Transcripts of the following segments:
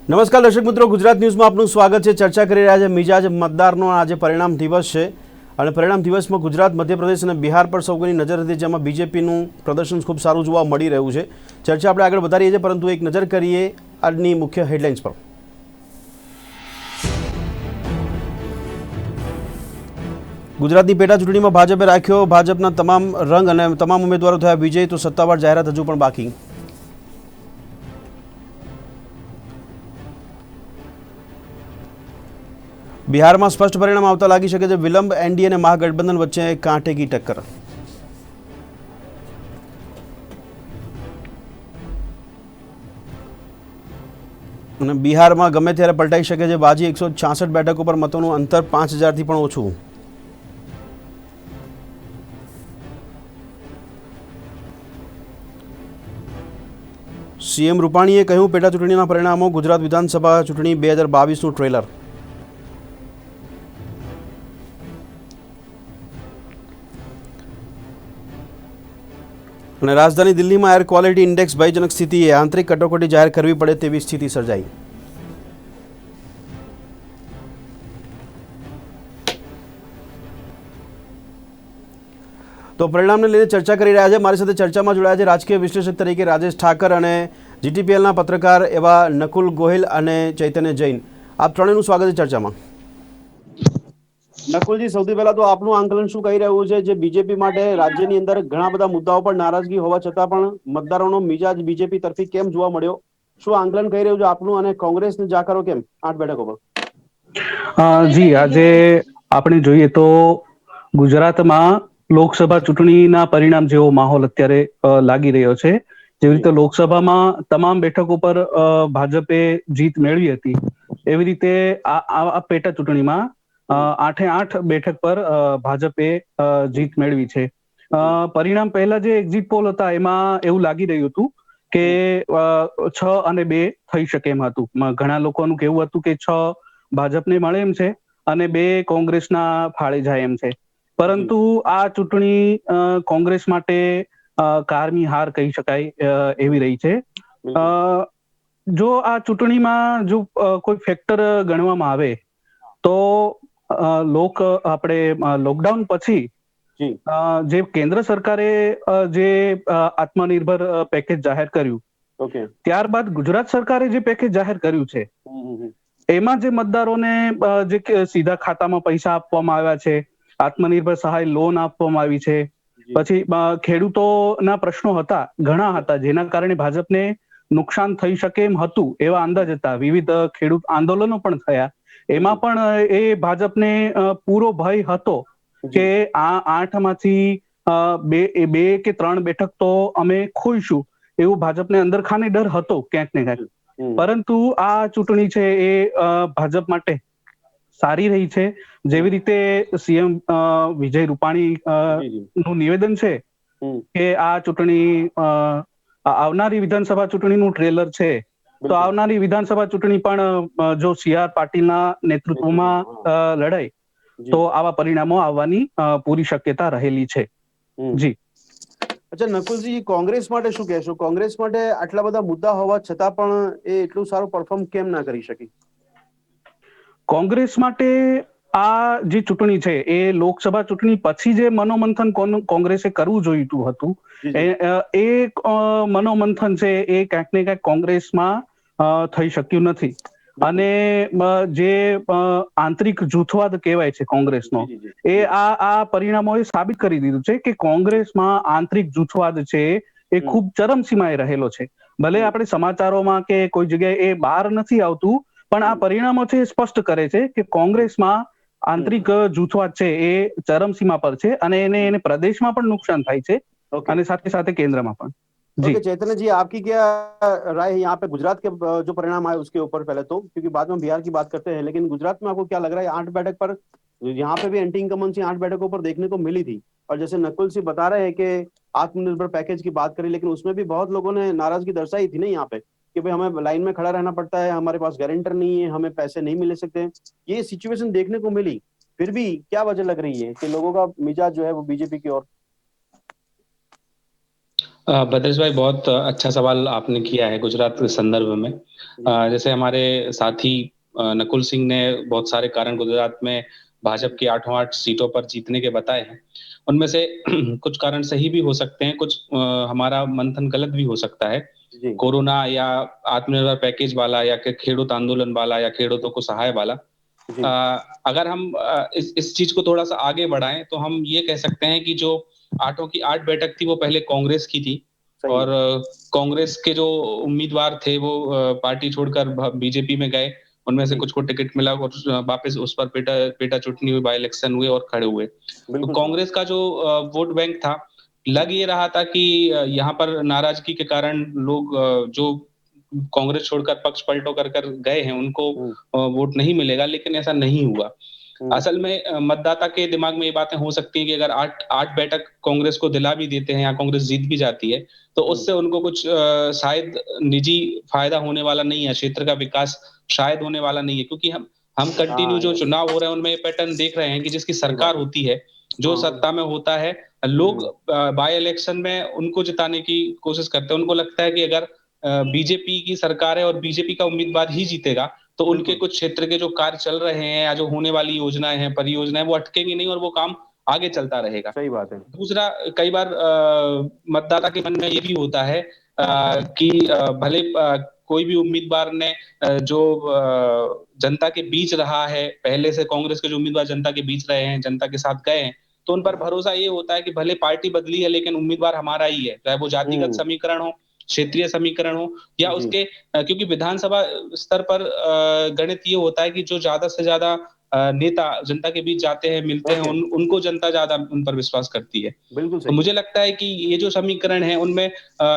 નમસ્કાર દર્શક મિત્રો, ગુજરાત ન્યૂઝમાં આપનું સ્વાગત છે. ચર્ચા કરી રહ્યા છે મિજાજ મતદારનો. આજે પરિણામ દિવસ છે અને પરિણામ દિવસમાં ગુજરાત, મધ્યપ્રદેશ અને બિહાર પર સૌ કોઈની નજર હતી, જેમાં બીજેપીનું પ્રદર્શન ખૂબ સારું જોવા મળી રહ્યું છે. ચર્ચા આપણે આગળ વધારીએ છીએ, પરંતુ એક નજર કરીએ આજની મુખ્ય હેડલાઇન્સ પર. ગુજરાતની પેટા ચૂંટણીમાં ભાજપે રાખ્યો ભાજપના તમામ રંગ અને તમામ ઉમેદવારો થયા વિજય, તો સત્તાવાર જાહેરાત હજુ પણ બાકી. બિહારમાં સ્પષ્ટ પરિણામ આવતા લાગી શકે છે વિલંબ. એનડીએ અને મહાગઠબંધન વચ્ચે કાંટે કી ટક્કર. અને બિહારમાં ગમે ત્યારે પલટાઈ શકે છે બાજી. 166 બેઠકો પર મતોનું અંતર 5000થી પણ ઓછું. સીએમ રૂપાણીએ કહ્યું પેટા ચૂંટણીના પરિણામો ગુજરાત વિધાનસભા ચૂંટણી 2022નું ટ્રેલર. અને રાજધાની દિલ્હીમાં એર ક્વોલિટી ઇન્ડેક્સ ભયજનક સ્થિતિએ. આંતરિક કટોકટી જાહેર કરવી પડે તેવી સ્થિતિ સર્જાઈ. તો પરિણામને લઈને ચર્ચા કરી રહ્યા છે. મારી સાથે ચર્ચામાં જોડાયા છે રાજકીય વિશ્લેષક તરીકે રાજેશ ઠાકર અને જીટીપીએલના પત્રકાર એવા નકુલ ગોહિલ અને ચૈતન્ય જૈન. આપ ત્રણેયનું સ્વાગત છે ચર્ચામાં. નકુલજી, સૌથી પહેલા તો આપનું આંકલન શું કહી રહ્યું છે? જે બીજેપી માટે રાજ્યની અંદર ઘણા બધા મુદ્દાઓ પર નારાજગી હોવા છતાં પણ મતદારોનો મિજાજ બીજેપી તરફી કેમ જોવા મળ્યો? શું આંકલન કહી રહ્યું છે આપનું? અને કોંગ્રેસને જાકારો કેમ 8 બેઠકો પર? જી, આજે આપણે જોઈએ તો ગુજરાતમાં લોકસભા ચૂંટણીના પરિણામ જેવો માહોલ અત્યારે લાગી રહ્યો છે. જેવી રીતે લોકસભામાં તમામ બેઠકો પર ભાજપે જીત મેળવી હતી, એવી રીતે આ પેટા ચૂંટણીમાં 8 બેઠક પર ભાજપે જીત મેળવી છે. પરિણામ પહેલા જે એક્ઝિટ પોલ હતા એમાં એવું લાગી રહ્યું હતું કે 6 અને 2 થઈ શકે એમ હતું. ઘણા લોકોનું કહેવું હતું કે 6 ભાજપને મળે એમ છે અને 2 કોંગ્રેસના ફાળે જાય એમ છે. પરંતુ આ ચૂંટણી કોંગ્રેસ માટે કારમી હાર કહી શકાય એવી રહી છે. જો આ ચૂંટણીમાં જો કોઈ ફેક્ટર ગણવામાં આવે તો લોકડાઉન પછી જે કેન્દ્ર સરકારે જે આત્મનિર્ભર પેકેજ જાહેર કર્યું, ત્યારબાદ ગુજરાત સરકારે જે પેકેજ જાહેર કર્યું છે એમાં જે મતદારોને જે સીધા ખાતામાં પૈસા આપવામાં આવ્યા છે, આત્મનિર્ભર સહાય લોન આપવામાં આવી છે, પછી ખેડૂતોના પ્રશ્નો હતા, ઘણા હતા, જેના કારણે ભાજપને નુકસાન થઈ શકે એમ હતું એવા અંદાજ હતા. વિવિધ ખેડૂત આંદોલનો પણ થયા. એમાં પણ એ ભાજપને પૂરો ભય હતો કે આ 8માંથી 2 કે 3 બેઠક તો અમે ખોઈશું, એવું ભાજપને અંદરખાને ડર હતો ક્યાંક ને ક્યાંક. પરંતુ આ ચૂંટણી છે એ ભાજપ માટે સારી રહી છે. જેવી રીતે સીએમ વિજય રૂપાણી નું નિવેદન છે કે આ ચૂંટણી આવનારી વિધાનસભા ચૂંટણીનું ટ્રેલર છે, તો આવનારી વિધાનસભા ચૂંટણી પણ જો CR પાટીલના નેતૃત્વમાં લડાય તો આવા પરિણામો આવવાની પૂરી શક્યતા રહેલી છે. જી. અચ્છા નકુલજી, કોંગ્રેસ માટે શું કહેશો? કોંગ્રેસ માટે આટલા બધા મુદ્દા હોવા છતાં પણ એ એટલું સારું પરફોર્મ કેમ ના કરી શકી? કોંગ્રેસ માટે આ જે ચૂંટણી છે એ લોકસભા ચૂંટણી પછી જે મનોમંથન કોંગ્રેસે કરવું જોઈતું હતું, એ મનોમંથન છે એ ક્યાંક ને ક્યાંક કોંગ્રેસમાં થઈ શક્યું નથી. અને જે આંતરિક જૂથવાદ કહેવાય છે કોંગ્રેસનો, એ આ પરિણામોએ સાબિત કરી દીધું છે કે કોંગ્રેસમાં આંતરિક જૂથવાદ છે એ ખૂબ ચરમસીમાએ રહેલો છે. ભલે આપણે સમાચારોમાં કે કોઈ જગ્યાએ એ બહાર નથી આવતું, પણ આ પરિણામો છે સ્પષ્ટ કરે છે કે કોંગ્રેસમાં આંતરિક જૂથવાદ છે એ ચરમસીમા પર છે અને એને પ્રદેશમાં પણ નુકસાન થાય છે અને સાથે સાથે કેન્દ્રમાં પણ. ओके चैतन्य जी, आपकी क्या राय है यहाँ पे गुजरात के जो परिणाम आए उसके ऊपर? पहले तो क्योंकि बाद में बिहार की बात करते हैं, लेकिन गुजरात में आपको क्या लग रहा है? 8 बैठक पर यहाँ पे भी एंटी इनकम्बेंसी 8 बैठकों पर देखने को मिली थी, और जैसे नकुल सिंह बता रहे हैं कि आत्मनिर्भर पैकेज की बात करी, लेकिन उसमें भी बहुत लोगों ने नाराजगी दर्शाई थी ना यहाँ पे कि भाई हमें लाइन में खड़ा रहना पड़ता है, हमारे पास गारंटर नहीं है, हमें पैसे नहीं मिल सकते। ये सिचुएशन देखने को मिली, फिर भी क्या वजह लग रही है कि लोगों का मिजाज जो है वो बीजेपी की ओर? भद्रेश भाई, बहुत अच्छा सवाल आपने किया है गुजरात के संदर्भ में। जैसे हमारे साथी नकुल सिंह ने बहुत सारे कारण गुजरात में भाजपा की 8 सीटों पर जीतने के बताए हैं। उनमें से कुछ कारण सही भी हो सकते हैं, कुछ हमारा मंथन गलत भी हो सकता है। कोरोना या आत्मनिर्भर पैकेज वाला या खेडूत आंदोलन वाला या खेडूतों को सहाय वाला, अगर हम इस चीज को थोड़ा सा आगे बढ़ाएं तो हम ये कह सकते हैं कि जो 8 बैठक थी वो पहले कांग्रेस की थी, और कांग्रेस के जो उम्मीदवार थे वो पार्टी छोड़कर बीजेपी में गए। उनमें से कुछ को टिकट मिला और वापस उस पर पेटा चुटनी हुई, बाई इलेक्शन हुए और खड़े हुए। तो कांग्रेस का जो वोट बैंक था, लग ये रहा था कि यहाँ पर नाराजगी के कारण लोग जो कांग्रेस छोड़कर पक्ष पलटो कर गए हैं उनको वोट नहीं मिलेगा, लेकिन ऐसा नहीं हुआ। असल में मतदाता के दिमाग में ये बातें हो सकती हैं कि अगर 8 बैठक कांग्रेस को दिला भी देते हैं या कांग्रेस जीत भी जाती है तो उससे उनको कुछ शायद निजी फायदा होने वाला नहीं है, क्षेत्र का विकास शायद होने वाला नहीं है, क्योंकि हम कंटिन्यू जो चुनाव हो रहे हैं उनमें ये पैटर्न देख रहे हैं कि जिसकी सरकार होती है, जो सत्ता में होता है, लोग बाय इलेक्शन में उनको जिताने की कोशिश करते हैं। उनको लगता है कि अगर बीजेपी की सरकार है और बीजेपी का उम्मीदवार ही जीतेगा तो उनके कुछ क्षेत्र के जो कार्य चल रहे हैं या जो होने वाली योजनाएं हैं, परियोजनाएं, वो अटकेंगी नहीं और वो काम आगे चलता रहेगा। सही बात है। दूसरा, कई बार मतदाता के मन में ये भी होता है कि भले कोई भी उम्मीदवार ने जो जनता के बीच रहा है, पहले से कांग्रेस के जो उम्मीदवार जनता के बीच रहे हैं, जनता के साथ गए हैं, तो उन पर भरोसा ये होता है कि भले पार्टी बदली है लेकिन उम्मीदवार हमारा ही है, चाहे वो जातिगत समीकरण हो, क्षेत्रीय समीकरण हो या उसके, क्योंकि विधानसभा स्तर पर गणित ये होता है कि जो ज्यादा से ज्यादा नेता जनता के बीच जाते हैं, मिलते हैं, उनको जनता ज्यादा उन पर विश्वास करती है। बिल्कुल तो मुझे लगता है कि ये जो समीकरण है उनमें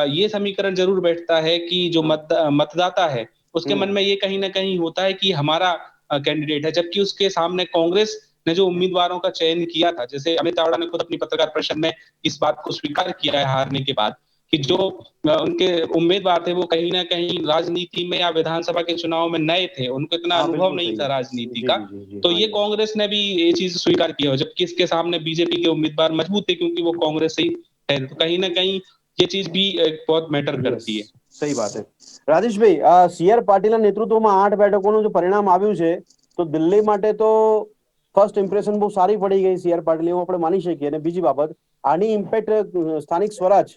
ये समीकरण जरूर बैठता है कि जो मतदाता है उसके मन में ये कहीं ना कहीं होता है कि हमारा कैंडिडेट है, जबकि उसके सामने कांग्रेस ने जो उम्मीदवारों का चयन किया था, जैसे अमित चावड़ा ने खुद अपनी पत्रकार परिषद में इस बात को स्वीकार किया है हारने के बाद कि जो उनके उम्मीदवार थे वो कहीं ना कहीं राजनीति में या विधानसभा के चुनाव में नए थे, उनको इतना अनुभव नहीं था राजनीति का। तो ये कांग्रेस ने भी ये चीज स्वीकार किया, जबकि इसके सामने बीजेपी के उम्मीदवार मजबूत थे क्योंकि वो कांग्रेस से ही है। तो कहीं ना कहीं ये चीज भी बहुत मैटर करती है। सही बात है। राजेश भाई, સીઆર પાટીલના નેતૃત્વમાં 8 બેઠકોનું જો પરિણામ આવ્યું છે તો દિલ્હી માટે તો ફર્સ્ટ ઇમ્પ્રેશન બહુ સારી પડી ગઈ સીઆર પાટીલ, એવું આપણે માની શકીએ। અને બીજી બાબત, આની ઇમ્પેક્ટ સ્થાનિક સ્વરાજ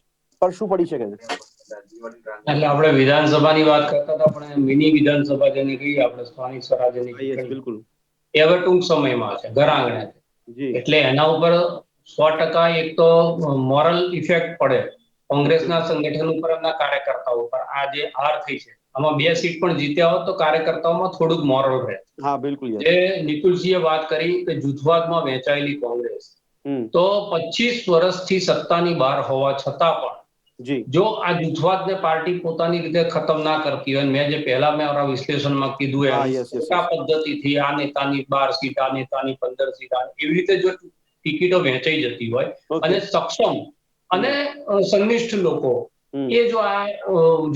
પર શું પડી શકે છે? એટલે આપણે વિધાનસભાની વાત કરતા હતા પણ મિની વિધાનસભા જેને કહીએ આપણે, સ્થાનિક સ્વરાજ્યની ચૂંટણી, બિલકુલ એ હવે ટૂંક સમયમાં છે, ઘર આંગણે છે, એટલે એના ઉપર 100% એક તો મોરલ ઇફેક્ટ પડે કોંગ્રેસના સંગઠન ઉપર, એમના કાર્યકર્તાઓ ઉપર। આ જે હાર થઈ છે આમાં 2 સીટ પણ જીત્યા હોત તો કાર્યકર્તાઓમાં થોડુંક મોરલ રહે। હા બિલકુલ। જે નિકુલજીએ વાત કરી કે જૂથવાદમાં વહેંચાયેલી કોંગ્રેસ, તો 25 વર્ષથી સત્તાની બહાર હોવા છતાં પણ જો આ જૂથવાદને પાર્ટી પોતાની રીતે ખતમ ના કરતી હોય, મેં જે પહેલા મેં મારા વિશ્લેષણમાં કીધું એમ આ પદ્ધતિથી આ નેતાની 12 સીટ, આ નેતાની 15 સીટ, એવી રીતે જો ટિકિટો વહેંચાઈ જતી હોય અને સક્ષમ અને સંનિષ્ઠ લોકો એ જો આ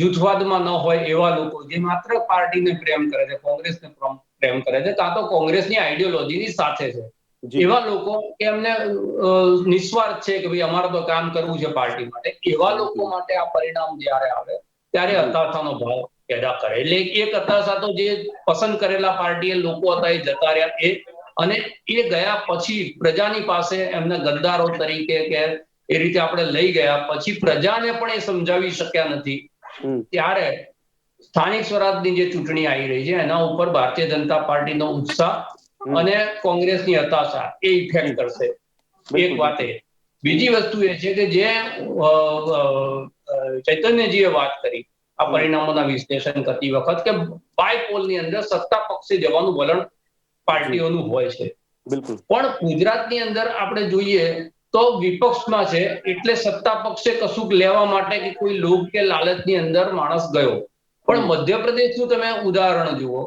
જૂથવાદમાં ન હોય એવા લોકો જે માત્ર પાર્ટીને પ્રેમ કરે છે, કોંગ્રેસને પ્રેમ કરે છે, કાં તો કોંગ્રેસની આઈડિયોલોજીની સાથે છે, એવા લોકો કે એમને નિસ્વાર્થ છે કે ભાઈ અમારે તો કામ કરવું છે પાર્ટી માટે, એવા લોકો માટે આ પરિણામ જ્યારે આવે ત્યારે હતાશાનો ભાવ પેદા કરે। એટલે એક હતાશા તો જે પસંદ કરેલા પાર્ટીએ લોકો હતા એ જતા રહ્યા, એ અને એ ગયા પછી પ્રજાની પાસે એમને ગદ્દારો તરીકે કે એ રીતે આપણે લઈ ગયા પછી પ્રજાને પણ એ સમજાવી શક્યા નથી। ત્યારે સ્થાનિક સ્વરાજની જે ચૂંટણી આવી રહી છે એના ઉપર ભારતીય જનતા પાર્ટીનો ઉત્સાહ અને કોંગ્રેસની હતાશા એ ઇફેક્ટ કરશે। એક વાત એ। બીજી વસ્તુ એ છે કે જે ચૈતન્યજીએ વાત કરી આ પરિણામોના વિશ્લેષણ કરતી વખત કે બાયપોલની અંદર સત્તા પક્ષે જવાનું વલણ પાર્ટીઓનું હોય છે, પણ ગુજરાતની અંદર આપણે જોઈએ તો વિપક્ષમાં છે એટલે સત્તા પક્ષે કશુંક લેવા માટે કે કોઈ લોભ કે લાલચની અંદર માણસ ગયો, પણ મધ્યપ્રદેશનું તમે ઉદાહરણ જુઓ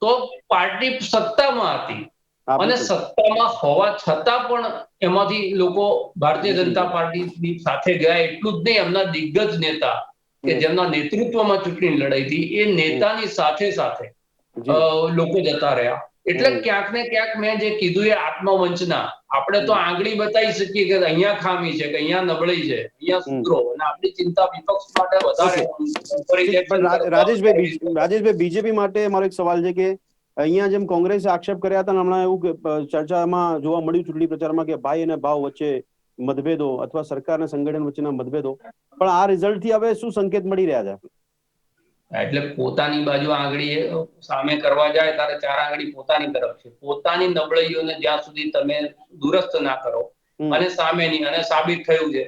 તો પાર્ટી સત્તામાં હતી અને સત્તામાં હોવા છતાં પણ એમાંથી લોકો ભારતીય જનતા પાર્ટીની સાથે ગયા। એટલું જ નહીં, એમના દિગ્ગજ નેતા કે જેમના નેતૃત્વમાં ચૂંટણી લડાઈ હતી એ નેતાની સાથે સાથે લોકો જતા રહ્યા। એટલે ક્યાંક ને ક્યાંક મેં જે કીધું એ આત્મવંચના, આપણે તો આંગળી બતાવી શકીએ કે અહીંયા ખામી છે, કે અહીંયા નબળી છે, અહીંયા સુધરો, અને આપણી ચિંતા વિપક્ષ માટે વધારે. રાજેશભાઈ, બીજેપી માટે મારો એક સવાલ છે કે અહીંયા જેમ કોંગ્રેસે આક્ષેપ કર્યા હતા, હમણાં એવું ચર્ચામાં જોવા મળ્યું ચૂંટણી પ્રચારમાં કે ભાઈ અને ભાવ વચ્ચે મતભેદો અથવા સરકાર અને સંગઠન વચ્ચેના મતભેદો, પણ આ રિઝલ્ટ થી હવે શું સંકેત મળી રહ્યા છે? એટલે પોતાની બાજુ આંગળી સામે કરવા જાય ત્યારે ચાર આંગળી પોતાની તરફ છે. પોતાની નબળાઈઓને જ્યાં સુધી તમે દુરસ્ત ના કરો અને સામેની, અને સાબિત થયું છે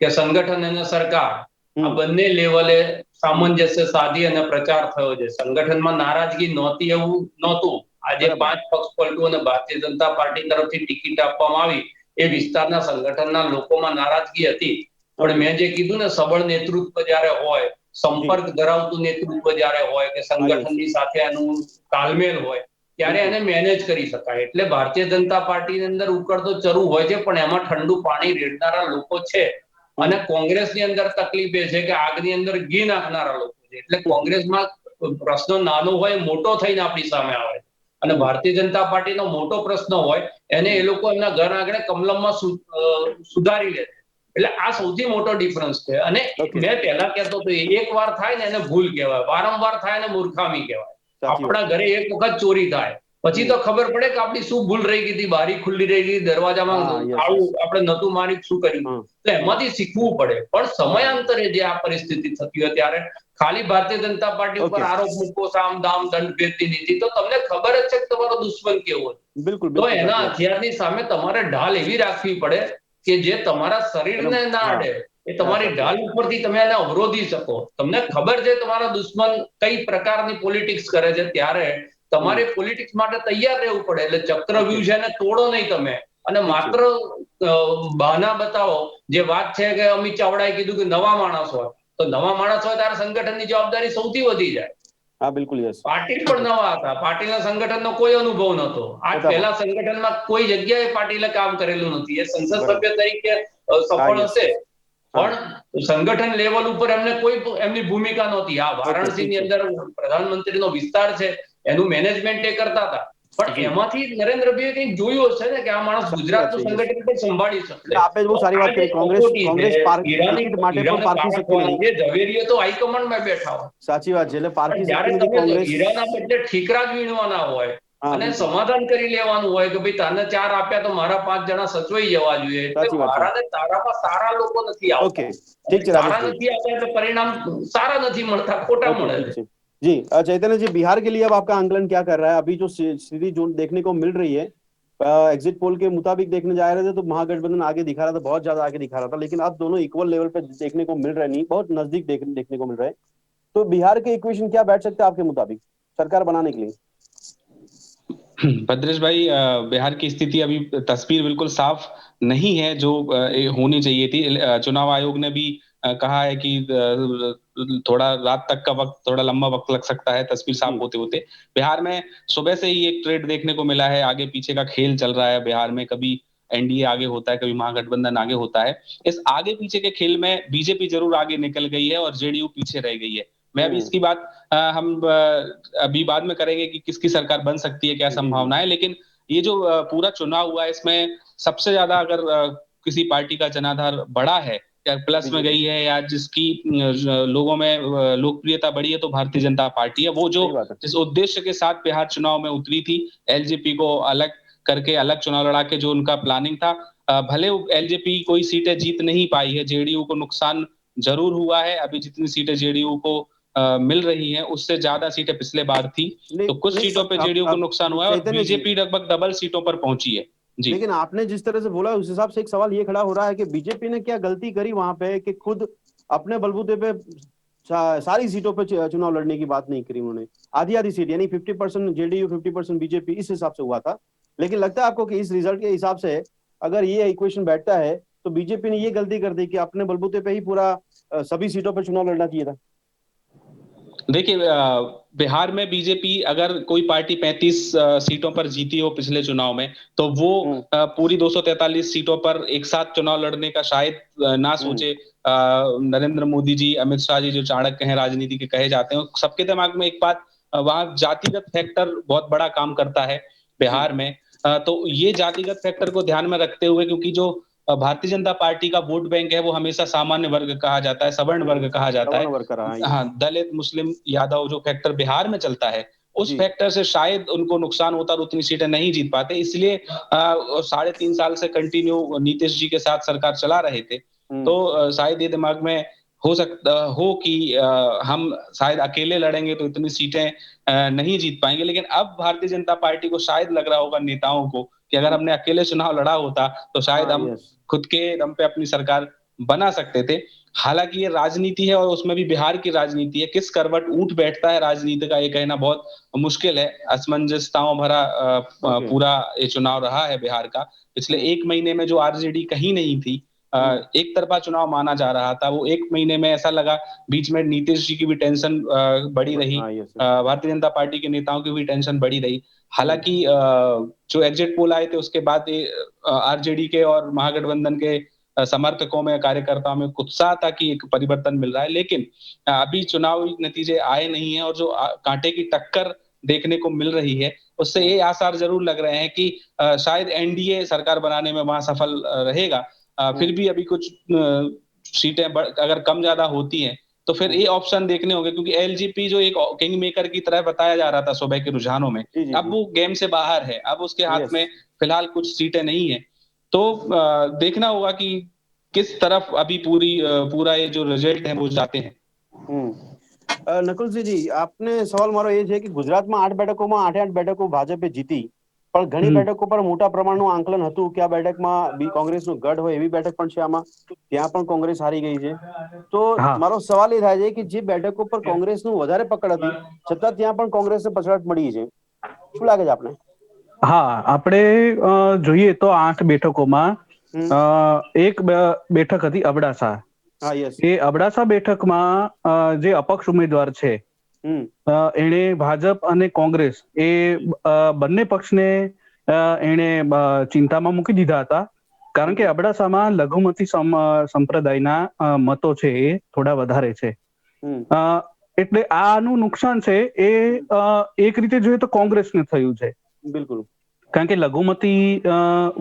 કે સંગઠન અને સરકાર આ બંને લેવલે સામંજસ્ય સાધી અને પ્રચાર થયો છે. સંગઠનમાં નારાજગી નહોતી એવું નહોતું. આજે 5 પક્ષ પલટું અને ભારતીય જનતા પાર્ટી તરફથી ટિકિટ આપવામાં આવી, એ વિસ્તારના સંગઠનના લોકોમાં નારાજગી હતી. પણ મેં જે કીધું ને, સબળ નેતૃત્વ જ્યારે હોય, સંપર્ક ધરાવતું નેતૃત્વ જ્યારે હોય, કે સંગઠનની સાથે એનું તાલમેલ હોય, ત્યારે એને મેનેજ કરી શકાય. એટલે ભારતીય જનતા પાર્ટીની અંદર ઉકળતો ચરુ હોય છે, પણ એમાં ઠંડુ પાણી રેડનારા લોકો છે. અને કોંગ્રેસની અંદર તકલીફ એ છે કે આગની અંદર ઘી નાખનારા લોકો છે. એટલે કોંગ્રેસમાં પ્રશ્ન નાનો હોય મોટો થઈને આપણી સામે આવે, અને ભારતીય જનતા પાર્ટીનો મોટો પ્રશ્ન હોય એને એ લોકો એમના ઘર આગળ કમલમમાં સુધારી લે. એટલે આ સૌથી મોટો ડિફરન્સ છે. અને મેં પહેલા કહેતો હતો, એક વાર થાય ને એને ભૂલ કહેવાય, વારંવાર થાય ને મૂર્ખામી કહેવાય. આપણા ઘરે એક વખત ચોરી થાય પછી તો ખબર પડે કે આપણી શું ભૂલ રહી ગઈ હતી, બારી ખુલ્લી રહી ગઈ, દરવાજામાં આપણે નતું મારી, શું કર્યું. એટલે એમાંથી શીખવું પડે. પણ સમયાંતરે જે આ પરિસ્થિતિ થતી હોય ત્યારે ખાલી ભારતીય જનતા પાર્ટી ઉપર આરોપ મૂકો, સામ દામ દંડ ભેદની નીતિ, તો તમને ખબર જ છે કે તમારો દુશ્મન કેવો છે. તો એના હથિયારની સામે તમારે ઢાલ એવી રાખવી પડે કે જે તમારા શરીરને ના અડે, એ તમારી ઢાલ ઉપરથી તમે એને અવરોધી શકો. તમને ખબર છે તમારા દુશ્મન કઈ પ્રકારની પોલિટિક્સ કરે છે, ત્યારે તમારે પોલિટિક્સ માટે તૈયાર રહેવું પડે. એટલે ચક્રવ્યૂહ છે એને તોડો નહીં તમે, અને માત્ર બહાના બતાવો. જે વાત છે કે અમિત ચાવડાએ કીધું કે નવા માણસ હોય, તો નવા માણસ હોય ત્યારે સંગઠનની જવાબદારી સૌથી વધી જાય. હા, બિલકુલ. પાટીલ પણ નવા હતા, પાટીલના સંગઠનનો કોઈ અનુભવ નતો. આજ પહેલા સંગઠનમાં કોઈ જગ્યાએ પાટીલે કામ કરેલું નથી. એ સંસદ સભ્ય તરીકે સફળ હશે, પણ સંગઠન લેવલ ઉપર એમને કોઈ એમની ભૂમિકા નહોતી. આ વારાણસીની અંદર પ્રધાનમંત્રીનો વિસ્તાર છે, એનું મેનેજમેન્ટ એ કરતા હતા. પણ એમાંથી નરેન્દ્રભાઈએ કંઈક જોયું હશે ને કે આ માણસ ગુજરાતનું સંગઠન પણ સંભાળી શકે. આપે બહુ સારી વાત કરી. કોંગ્રેસ ટિકિટ માટે પણ પારખી શકતી નથી. ઝવેરીએ તો હાઈકમાન્ડમાં બેઠા હોય. સાચી વાત છે. એટલે પારખી શકતી નથી કોંગ્રેસ. હીરાના બદલે ઠીકરા જ વીણવાના હોય અને સમાધાન કરી લેવાનું હોય કે ભાઈ તને 4 આપ્યા તો મારા 5 જણા સચવાઈ જવા જોઈએ. એટલે મારાને તારામાં સારા લોકો નથી આવતા. ઓકે, ઠીક છે. સારા નથી આવતા એટલે પરિણામ સારા નથી મળતા, ખોટા મળે છે. जी चैतन्य जी, बिहार के लिए अब आपका आंकलन क्या कर रहा है? अभी जो स्थिति जो देखने को मिल रही है, एग्जिट पोल के मुताबिक देखने जा रहे थे तो महागठबंधन आगे दिखा रहा था, बहुत ज्यादा आगे दिखा रहा था, लेकिन अब दोनों इक्वल लेवल पे देखने को मिल रहे नहीं, बहुत नजदीक देखने को मिल रहे हैं. तो बिहार के इक्वेशन क्या बैठ सकते हैं आपके मुताबिक सरकार बनाने के लिए? भद्रेश भाई, बिहार की स्थिति अभी तस्वीर बिल्कुल साफ नहीं है जो होनी चाहिए थी. चुनाव आयोग ने भी कहा है कि थोड़ा रात तक का वक्त, थोड़ा लंबा वक्त लग सकता है तस्वीर साफ होते होते. बिहार में सुबह से ही एक ट्रेड देखने को मिला है, आगे पीछे का खेल चल रहा है बिहार में. कभी एनडीए आगे होता है, कभी महागठबंधन आगे होता है. इस आगे पीछे के खेल में बीजेपी जरूर आगे निकल गई है और जेडीयू पीछे रह गई है. मैं अभी इसकी बात हम अभी बाद में करेंगे कि किसकी सरकार बन सकती है, क्या संभावना है. लेकिन ये जो पूरा चुनाव हुआ है, इसमें सबसे ज्यादा अगर किसी पार्टी का जनाधार बढ़ा है या प्लस में गई है या जिसकी लोगों में लोकप्रियता बढ़ी है, तो भारतीय जनता पार्टी है. वो जो जिस उद्देश्य के साथ बिहार चुनाव में उतरी थी, एलजेपी को अलग करके अलग चुनाव लड़ा के जो उनका प्लानिंग था, भले एलजेपी कोई सीटें जीत नहीं पाई है, जेडीयू को नुकसान जरूर हुआ है. अभी जितनी सीटें जेडीयू को मिल रही हैं उससे ज्यादा सीटें पिछले बार थी, तो कुछ सीटों पे जेडीयू को नुकसान हुआ है और बीजेपी लगभग डबल सीटों पर पहुंची है. जी, लेकिन आपने जिस तरह से बोला उस हिसाब से एक सवाल ये खड़ा हो रहा है कि बीजेपी ने क्या गलती करी वहां पे कि खुद अपने बलबूते पे सारी सीटों पे चुनाव लड़ने की बात नहीं करी उन्होंने. आधी सीट यानी 50% जेडीयू 50% बीजेपी, इस हिसाब से हुआ था. लेकिन लगता है आपको कि इस रिजल्ट के हिसाब से अगर ये इक्वेशन बैठता है तो बीजेपी ने ये गलती कर दी कि अपने बलबूते पे ही पूरा सभी सीटों पर चुनाव लड़ना चाहिए था? देखिए, बिहार में बीजेपी अगर कोई पार्टी 35 सीटों पर जीती हो पिछले चुनाव में, तो वो पूरी 243 सीटों पर एक साथ चुनाव लड़ने का शायद ना सोचे. नरेंद्र मोदी जी, अमित शाह जी जो चाणक्य हैं राजनीति के कहे जाते हैं, सबके दिमाग में एक बात, वहां जातिगत फैक्टर बहुत बड़ा काम करता है. बिहार में, तो ये जातिगत फैक्टर को ध्यान में रखते हुए, क्योंकि जो भारतीय जनता पार्टी का वोट बैंक है वो हमेशा सामान्य वर्ग कहा जाता है, सवर्ण वर्ग कहा जाता है। हाँ, दलित, मुस्लिम, यादव जो फैक्टर बिहार में चलता है, उस फैक्टर से शायद उनको नुकसान होता और उतनी सीटें नहीं जीत पाते। इसलिए 3.5 साल से कंटिन्यू नीतीश जी के साथ सरकार चला रहे थे, तो शायद ये दिमाग में हो सकता हो कि हम शायद अकेले लड़ेंगे तो इतनी सीटें नहीं जीत पाएंगे। लेकिन अब भारतीय जनता पार्टी को शायद लग रहा होगा, नेताओं को, कि अगर हमने अकेले चुनाव लड़ा होता तो शायद हम खुद के दम पे अपनी सरकार बना सकते थे। हालांकि ये राजनीति है और उसमें भी बिहार की राजनीति है, किस करवट उठ बैठता है राजनीति का ये कहना बहुत मुश्किल है। असमंजसताओं भरा पूरा ये चुनाव रहा है बिहार का। पिछले 1 महीने में जो आरजेडी कहीं नहीं थी, एक तरफा चुनाव माना जा रहा था, वो 1 महीने में ऐसा लगा, बीच में नीतीश जी की भी टेंशन बढ़ी रही, भारतीय जनता पार्टी के नेताओं की भी टेंशन बढ़ी रही। हालांकि जो एग्जिट पोल आए थे उसके बाद आरजेडी के और महागठबंधन के समर्थकों में, कार्यकर्ताओं में उत्साह था कि एक परिवर्तन मिल रहा है, लेकिन अभी चुनावी नतीजे आए नहीं है और जो कांटे की टक्कर देखने को मिल रही है उससे ये आसार जरूर लग रहे हैं कि शायद एनडीए सरकार बनाने में वहां सफल रहेगा। फिर भी अभी कुछ सीटें अगर कम ज्यादा होती हैं तो फिर ये ऑप्शन देखने होंगे, क्योंकि एलजेपी जो एक किंग मेकर की तरह बताया जा रहा था सुबह के रुझानों में, अब वो गेम से बाहर है, अब उसके हाथ में फिलहाल कुछ सीटें नहीं है। तो देखना होगा कि किस तरफ अभी पूरा ये जो रिजल्ट है वो जाते हैं। નકુલસિંહ जी, आपने सवाल मारो ये है कि गुजरात में 8 બેઠકોમાં 8 બેઠકો ભાજપે જીતી, પણ ઘણી બેઠકો પર મોટા પ્રમાણનું આંકલન હતું કે આ બેઠકમાં કોંગ્રેસનો ગઢ હોય એવી બેઠક પણ છે, આમાં ત્યાં પણ કોંગ્રેસ હારી ગઈ છે। તો મારો સવાલ એ થાય છે કે જે બેઠકો પર કોંગ્રેસનું વધારે પકડ હતી છતાં ત્યાં પણ કોંગ્રેસને પછાડ મળી છે, શું લાગે છે આપને? હા, આપણે જોઈએ તો 8 બેઠકોમાં એક બેઠક હતી અબડાસા। એ અબડાસા બેઠકમાં જે અપક્ષ ઉમેદવાર છે એણે ભાજપ અને કોંગ્રેસ એ બંને પક્ષને એણે ચિંતામાં મૂકી દીધા હતા, કારણ કે અબડાસામાં લઘુમતી સંપ્રદાયના મતો છે એ થોડા વધારે છે। એટલે આનું નુકસાન છે એ એક રીતે જોઈએ તો કોંગ્રેસને થયું છે। બિલકુલ, કારણ કે લઘુમતી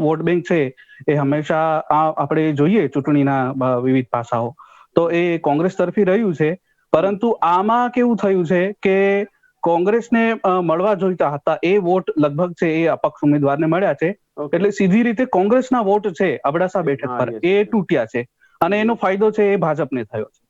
વોટ બેંક છે એ હંમેશા આપણે જોઈએ ચૂંટણીના વિવિધ પાસાઓ તો એ કોંગ્રેસ તરફી રહ્યું છે, પરંતુ આમાં કેવું થયું છે કે કોંગ્રેસને મળવા જોઈતા હતા એ વોટ લગભગ છે એ અપક્ષ ઉમેદવારને મળ્યા છે, એટલે સીધી રીતે કોંગ્રેસના વોટ છે અબડાસા બેઠક પર એ તૂટ્યા છે અને એનો ફાયદો છે એ ભાજપને થયો છે।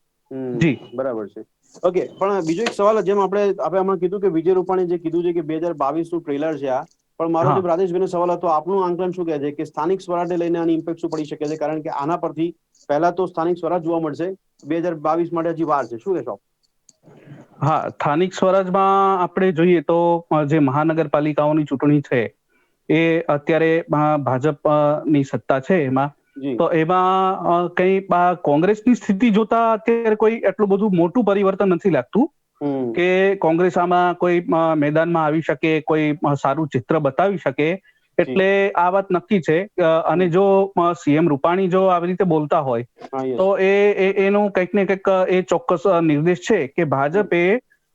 જી બરાબર છે। ઓકે, પણ બીજો એક સવાલ, જેમ આપણે હમણાં કીધું કે વિજય રૂપાણી જે કીધું છે કે 2022 નું ટ્રેલર છે આ, પણ મારો જે રાજેશભાઈનો સવાલ હતો, આપનું આંકલન શું કહે છે કે સ્થાનિક સ્વરાજને લઈને આની ઇમ્પેક્ટ શું પડી શકે છે? કારણ કે આના પરથી પહેલા તો સ્થાનિક સ્વરાજ જોવા મળશે, 2022 માટે હજી વાર છે, શું કહેશો? હા, સ્થાનિક સ્વરાજમાં આપણે જોઈએ તો જે મહાનગરપાલિકાઓની ચૂંટણી છે એ અત્યારે ભાજપની સત્તા છે એમાં, તો એમાં કઈ કોંગ્રેસની સ્થિતિ જોતા અત્યારે કોઈ એટલું બધું મોટું પરિવર્તન નથી લાગતું કે કોંગ્રેસ આમાં કોઈ મેદાનમાં આવી શકે, કોઈ સારું ચિત્ર બતાવી શકે, એટલે આ વાત નક્કી છે। અને જો સીએમ રૂપાણી જો આવી રીતે બોલતા હોય તો એનું કંઈક ને કંઈક એ ચોક્કસ નિર્દેશ છે કે ભાજપે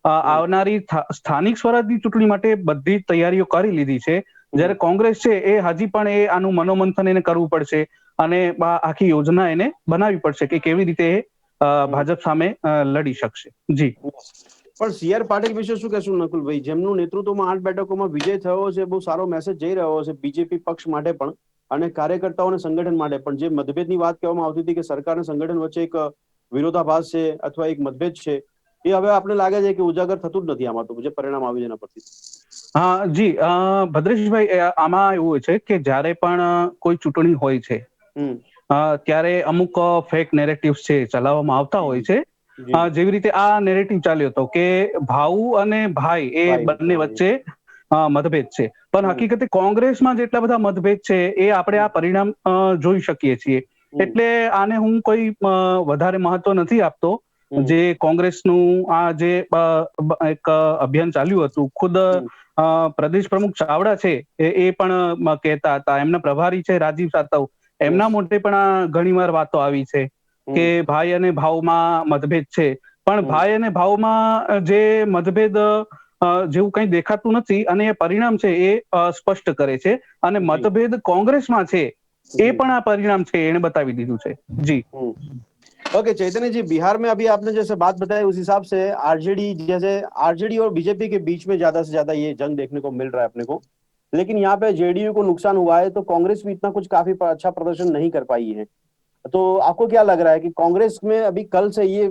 આવનારી સ્થાનિક સ્વરાજની ચૂંટણી માટે બધી તૈયારીઓ કરી લીધી છે, જ્યારે કોંગ્રેસ છે એ હજી પણ એ આનું મનોમંથન એને કરવું પડશે અને આખી યોજના એને બનાવવી પડશે કે કેવી રીતે ભાજપ સામે લડી શકશે। જી, પણ સીઆર પાટીલ વિશે શું કહેશું નકુલભાઈ, જેમનું નેતૃત્વમાં 8 બેઠકોમાં વિજય થયો છે, બહુ સારો મેસેજ જઈ રહ્યો છે બીજેપી પક્ષ માટે પણ અને કાર્યકર્તાઓ અને સંગઠન માટે પણ। જે મતભેદની વાત કહેવામાં આવતી હતી કે સરકાર અને સંગઠન વચ્ચે એક વિરોધાભાસ છે અથવા એક મતભેદ છે, એ હવે આપણે લાગે છે કે ઉજાગર થતું જ નથી આમાં, તો જે પરિણામ આવ્યું એના પરથી। હા જી, ભદ્રેશભાઈ, આમાં એવું હોય છે કે જ્યારે પણ કોઈ ચૂંટણી હોય છે ત્યારે અમુક ફેક નેરેટિવ્સ છે ચલાવવામાં આવતા હોય છે, જેવી રીતે આ નેરેટિવ ચાલ્યો હતો કે ભાઉ અને ભાઈ એ બંને વચ્ચે મતભેદ છે, પણ હકીકતે કોંગ્રેસમાં જેટલા બધા મતભેદ છે એ આપણે આ પરિણામ જોઈ શકીએ છીએ। એટલે આને હું કોઈ વધારે મહત્વ નથી આપતો। જે કોંગ્રેસનું આ જે એક અભિયાન ચાલ્યું હતું, ખુદ પ્રદેશ પ્રમુખ ચાવડા છે એ પણ કહેતા હતા, એમના પ્રભારી છે રાજીવ સાતવ, એમના મોઢે પણ ઘણીવાર વાતો આવી છે કે ભાઈ અને ભાવમાં મતભેદ છે, પણ ભાઈ અને ભાવમાં જે મતભેદ જેવું કંઈ દેખાતું નથી અને એ પરિણામ છે એ સ્પષ્ટ કરે છે અને મતભેદ કોંગ્રેસમાં છે એ પણ આ પરિણામ છે એને बताવી દીધું છે। जी ओके चैतन्य जी, बिहार में अभी आपने जैसे बात बताई उस हिसाब से आरजेडी और बीजेपी के बीच में ज्यादा से ज्यादा ये जंग देखने को मिल रहा है अपने को, लेकिन यहाँ पे जेडीयू को नुकसान हुआ है तो कांग्रेस भी इतना कुछ काफी अच्छा प्रदर्शन नहीं कर पाई है। तो आपको क्या लग रहा है कि कांग्रेस में अभी कल से ये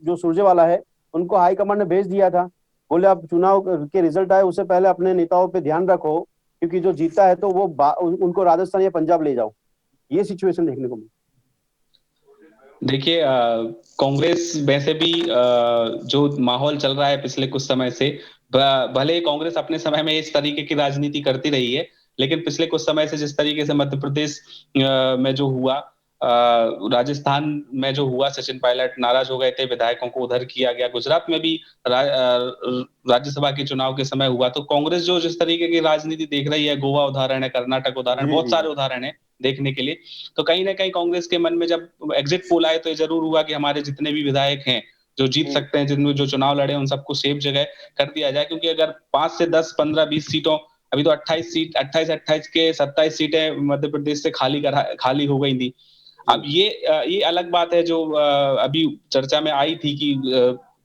जो सुरजेवाला है उनको हाईकमांड ने भेज दिया था, बोले आप चुनाव के रिजल्ट आए उससे पहले अपने नेताओं पे ध्यान रखो क्योंकि जो जीता है तो वो उनको राजस्थान या पंजाब ले जाओ, ये सिचुएशन देखने को मिली। देखिए कांग्रेस वैसे भी जो माहौल चल रहा है पिछले कुछ समय से, भले कांग्रेस अपने समय में इस तरीके की राजनीति करती रही है, लेकिन पिछले कुछ समय से जिस तरीके से मध्य प्रदेश में जो हुआ, राजस्थान में जो हुआ, सचिन पायलट नाराज हो गए थे, विधायकों को उधर किया गया, गुजरात में भी राज्यसभा के चुनाव के समय हुआ, तो कांग्रेस जो जिस तरीके की राजनीति देख रही है, गोवा उदाहरण है, कर्नाटक उदाहरण, बहुत सारे उदाहरण है देखने के लिए। तो कहीं ना कहीं कांग्रेस के मन में जब एग्जिट पोल आए तो ये जरूर हुआ कि हमारे जितने भी विधायक हैं जो जीत सकते हैं, जिनमें जो चुनाव लड़े उन सबको सेफ जगह कर दिया जाए, क्योंकि अगर 5 से 10, 15, 20 सीटों, अभी तो 28 के 27 सीटें मध्य प्रदेश से खाली हो गई थी। अब ये अलग बात है जो अभी चर्चा में आई थी कि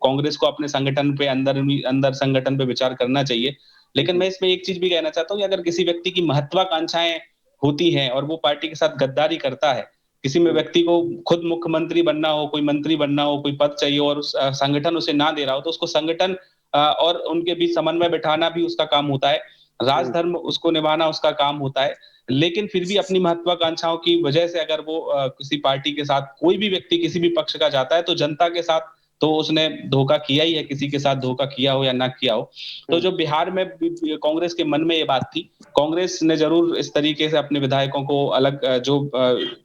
कांग्रेस को अपने संगठन पे अंदर संगठन पे विचार करना चाहिए, लेकिन मैं इसमें एक चीज भी कहना चाहता हूँ कि अगर किसी व्यक्ति की महत्वाकांक्षाएं होती हैं और वो पार्टी के साथ गद्दारी करता है, किसी में व्यक्ति को खुद मुख्यमंत्री बनना हो, कोई मंत्री बनना हो, कोई पद चाहिए और संगठन उसे ना दे रहा हो, तो उसको संगठन और उनके बीच समन्वय बिठाना भी उसका काम होता है, राजधर्म उसको निभाना उसका काम होता है। लेकिन फिर भी अपनी महत्वाकांक्षाओं की वजह से अगर वो किसी पार्टी के साथ, कोई भी व्यक्ति किसी भी पक्ष का जाता है तो जनता के साथ तो उसने धोखा किया ही है, किसी के साथ धोखा किया हो या ना किया हो। तो जो बिहार में कांग्रेस के मन में ये बात थी, कांग्रेस ने जरूर इस तरीके से अपने विधायकों को अलग, जो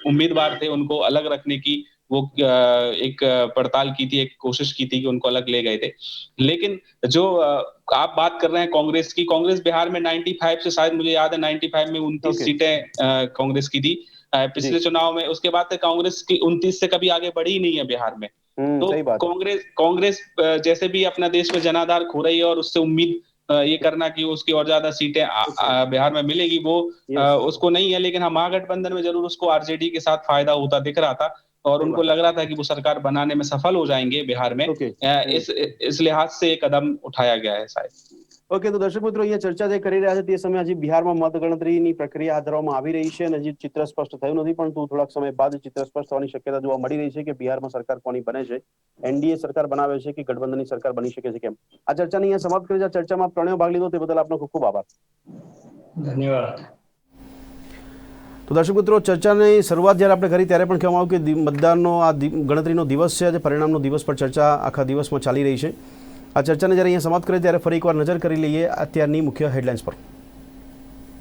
उम्मीदवार थे उनको अलग रखने की वो एक पड़ताल की थी, एक कोशिश की थी कि उनको अलग ले गए थे। लेकिन जो आप बात कर रहे हैं कांग्रेस की, कांग्रेस बिहार में 95 से, शायद मुझे याद है 95 में 29 सीटें कांग्रेस की थी पिछले चुनाव में। उसके बाद से कांग्रेस की 29 से कभी आगे बढ़ी ही नहीं है बिहार में। तो कांग्रेस जैसे भी अपना देश में जनाधार खो रही है और उससे उम्मीद ये करना कि उसकी और ज्यादा सीटें बिहार में मिलेगी, वो उसको नहीं है। लेकिन महागठबंधन में जरूर उसको आरजेडी के साथ फायदा होता दिख रहा था और उनको लग रहा था कि वो सरकार बनाने में सफल हो जाएंगे बिहार में। इस लिहाज से एक कदम उठाया गया है शायद। ओके, तो दर्शक मित्रों, ये चर्चा જે કરી રહ્યા છે તે સમયે હજી બિહારમાં મતગણતરીની પ્રક્રિયા હાથ ધરવામાં આવી રહી છે અને હજી ચિત્ર સ્પષ્ટ થયું નથી, પરંતુ થોડાક સમય બાદ ચિત્ર સ્પષ્ટ થવાની શક્યતા જોવા મળી રહી છે કે બિહારમાં સરકાર કોની બને છે, એનડીએ સરકાર બનાવે છે કે ગઠબંધનની સરકાર બની શકે છે કેમ। આ ચર્ચાને અહીંયા સમાપ્ત કરી, આ ચર્ચામાં પ્રણય ભાગ લીધો તે બદલ આપનો ખૂબ ખૂબ આભાર। ધન્યવાદ। તો દર્શક મિત્રો, ચર્ચાની શરૂઆત જ્યારે આપણે કરી ત્યારે પણ કહેવામાં આવ્યું કે મતદાનનો આ ગણતરીનો દિવસ છે, આજે પરિણામનો દિવસ પર ચર્ચા આખા દિવસમાં ચાલી રહી છે। આ ચર્ચાને જ્યારે અહીંયા સમાપ્ત કરીએ ત્યારે ફરી એકવાર નજર કરી લઈએ અત્યારની મુખ્ય હેડલાઇન્સ પર।